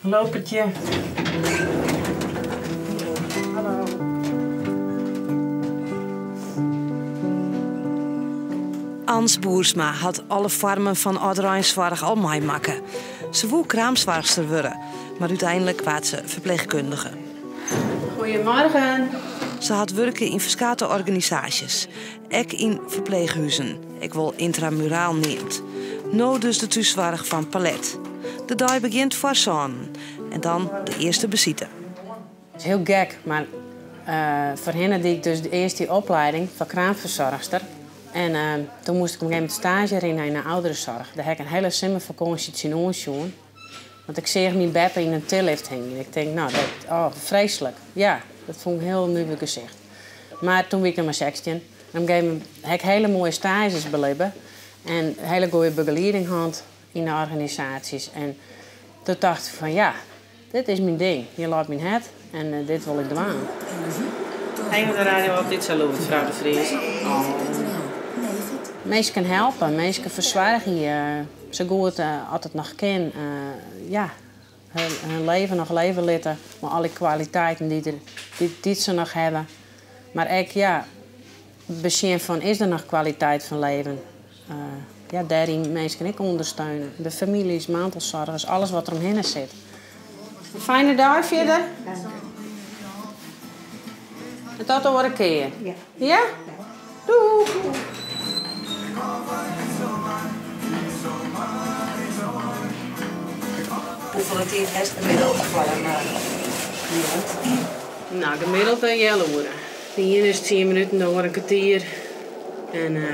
Lopertje. Hallo. Ans Boersma had alle vormen van ouderijnszorg al meemaken. Ze woe kraamzorgster worden, maar uiteindelijk werd ze verpleegkundige. Goedemorgen. Ze had werken in verschillende organisaties. Ook in verpleeghuizen. Ik wil intramuraal neemt. Nou dus de thuiszorg van Palet. De dag begint voor zon. En dan de eerste visite. Het is heel gek, maar voor hen deed ik dus de eerste opleiding van kraamverzorgster. En toen moest ik op een gegeven moment stage erin in de ouderenzorg. Daar heb ik een hele zomervakantie in Oonsjoen. Want ik zag mijn beppen in een tillift hingen. Ik denk, nou, vreselijk. Ja, dat vond ik heel nieuw gezicht. Maar toen ben ik naar mijn 16. En op een gegeven moment heb ik hele mooie stages beleven. En hele goede begeleiding gehad in de organisaties. En toen dacht ik van, ja, dit is mijn ding. Je laat mijn het en dit wil ik doen. Hij moet de radio altijd zo lopen, mevrouw de Vries. Mensen helpen, mensen verzorgen je zo goed als het nog kan. Hun leven nog leven laten, maar alle kwaliteiten die ze nog hebben. Maar ik, ja, bezien van is er nog kwaliteit van leven. Daarin mensen kan ik ondersteunen. De families, mantelzorgers, alles wat er omheen zit. Een fijne dag verder. En tot de andere keer. Ja? Ja? Doei! Hoeveel tijd heeft gemiddeld voor een cliënt? Nou, gemiddeld een hele uur. De ene is 10 minuten, de andere een kwartier. En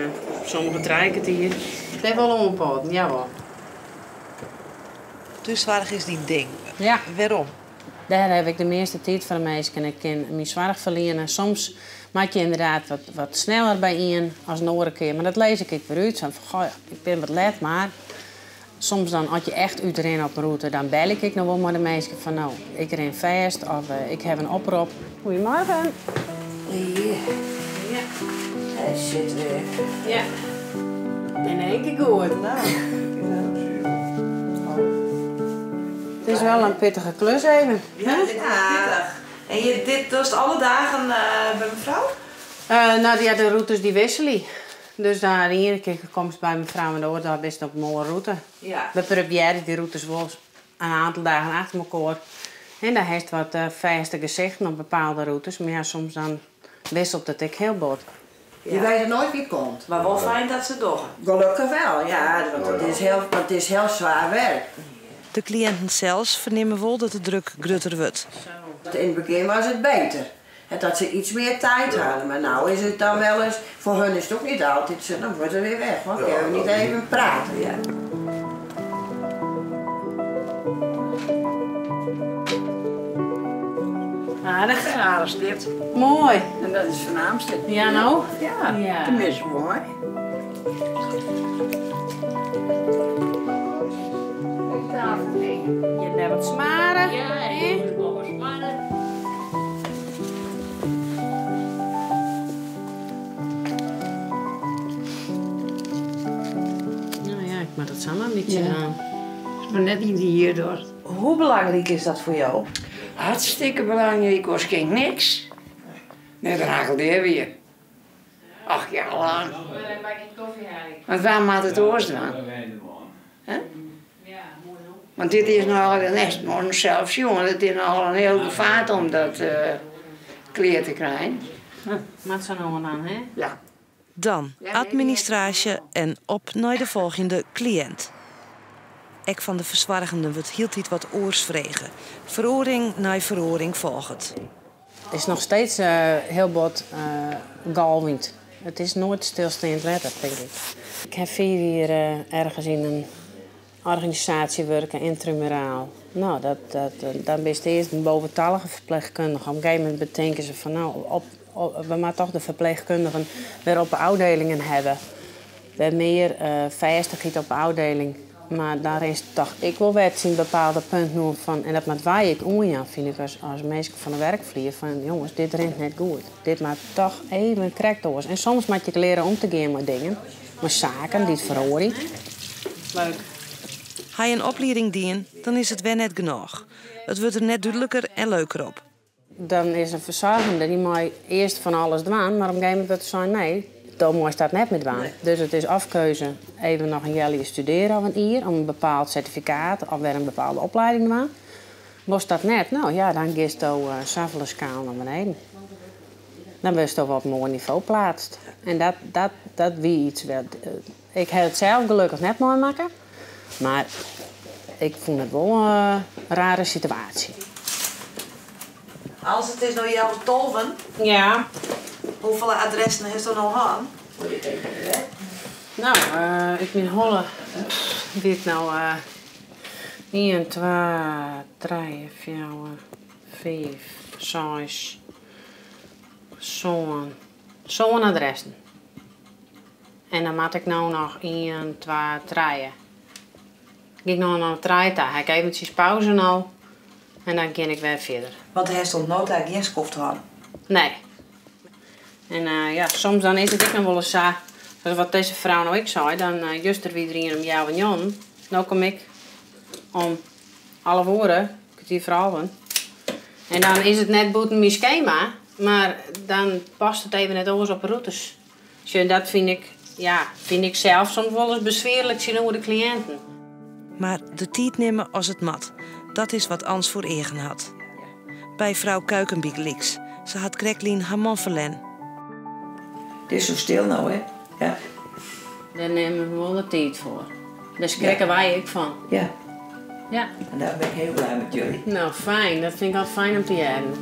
sommige 3 kwartier. Het heeft wel omgepoten, jawel. Thuiszorg is die ding. Ja. Waarom? Daar heb ik de meeste tijd van de meisjes. Ik kan mijn zorg verlenen. Soms maak je inderdaad wat sneller bij in als een andere keer. Maar dat lees ik weer uit. Van, goh, ik ben wat let, maar soms dan, als je echt uitrent op een route, dan bel ik nog wel met de meisjes van, nou, ik ren vast of ik heb een oproep. Goedemorgen. Ja. Hij zit weer. Ja. In één keer goed. Nou. Het is wel een pittige klus even. Ja, dit is pittig. En dit doet alle dagen bij mevrouw? Nou, de routes die wisselen. Dus daar de ene keer komt bij mevrouw en de andere dag best op een mooie route. Ja. We proberen die routes wel een aantal dagen achter elkaar. En daar heeft wat vaste gezichten op bepaalde routes. Maar ja, soms dan wisselt het ook heel bot. Je weet er nooit wie het komt. Maar wel fijn dat ze doen. Gelukkig wel, ja. Want het is heel zwaar werk. De cliënten zelfs vernemen wel dat de druk grutter wordt. In het begin was het beter. En dat ze iets meer tijd hadden. Maar nu is het dan wel eens... Voor hun is het ook niet altijd zo. Dan wordt het weer weg. Want we kunnen niet even praten. Ja. Aardig, aardig dit. Mooi. En dat is het voornaamste. Ja, nou? Ja, Ja. tenminste mooi. Je hebt wat smaren. Ja, ik moet nog wat smaren. Nou ja, ik maak het samen een beetje aan. Het is maar net niet hierdoor. Hoe belangrijk is dat voor jou? Hartstikke belangrijk, was geen niks. Net rakelde hij weer. 8 jaar lang. Want waar maakt het oost dan? Want dit is nogal een nest, maar zelfs jongen, het is nogal een heel gevaar om dat kleer te krijgen. Maakt zo nou aan, hè? Ja. Dan administratie en op naar de volgende cliënt. Ek van de verzorgenden wordt hield iets wat oorsvregen. Veroring na veroring volgt. Het is nog steeds heel bot galwind. Het is nooit stilstaand wetter, denk ik. Ik heb 4 jaar ergens in een organisatie werken, intramuraal. Nou, dan ben je eerst een boventallige verpleegkundige. Op een gegeven moment bedenken ze van, nou, we moeten toch de verpleegkundigen weer op de afdelingen hebben. We hebben meer vestigheid op de afdeling. Maar daar is toch, ik wil weten zien bepaalde punten van, en dat maakt waar ik onja, vind ik als mensen van de werkvlieg van, jongens, dit rent net goed. Dit maakt toch even correct door. En soms moet je leren om te gaan met dingen, met zaken die het verhoren. Leuk. Ga je een opleiding dien, dan is het weer net genoeg. Het wordt er net duidelijker en leuker op. Dan is een verzorgende die mag eerst van alles doen, maar op een gegeven moment wordt ze nee, dan moet je dat net met doen. Nee. Dus het is afkeuze even nog een jaar studeren of een jaar om een bepaald certificaat of weer een bepaalde opleiding te doen. Was dat net, nou ja, dan ga je zoveel schaal naar beneden. Dan ben je toch op een mooi niveau plaatst. En dat wie iets werd. Ik heb het zelf gelukkig net mooi maken, maar ik vond het wel een rare situatie. Als het is nou jouw tolven, ja. Hoeveel adressen heeft er nog aan? Nou, ik ben holle. Dit nou 1, 2, 3, 4, 5, 6. Zo'n adressen. En dan moet ik nou nog 1, 2, 3. Ik nog naar de trein. Ik heb eventjes pauze nou. En dan kan ik weer verder. Want hij stond nooit eigenlijk geen skoft aan. Nee. En ja, soms dan is het ook nog wel eens zo. Zoals wat deze vrouw nou ik zei. Dan juist er weer in om jou en Jan. Nou kom ik om alle woorden. Die vrouwen. En dan is het net buiten mijn schema. Maar dan past het even net alles op routes. Dus dat vind ik zelf soms wel eens bezwaarlijk zien voor de cliënten. Maar de tijd nemen als het mat. Dat is wat Ans voor eigen had. Bij vrouw Kuikenbiek liks. Ze had Kreklien haar man verlen. Het is zo stil nou, hè? Ja. Daar nemen we wel de tijd voor. Daar schrikken wij ook van. Ja. Ja. En daar ben ik heel blij met jullie. Nou, fijn. Dat vind ik altijd fijn om te hebben.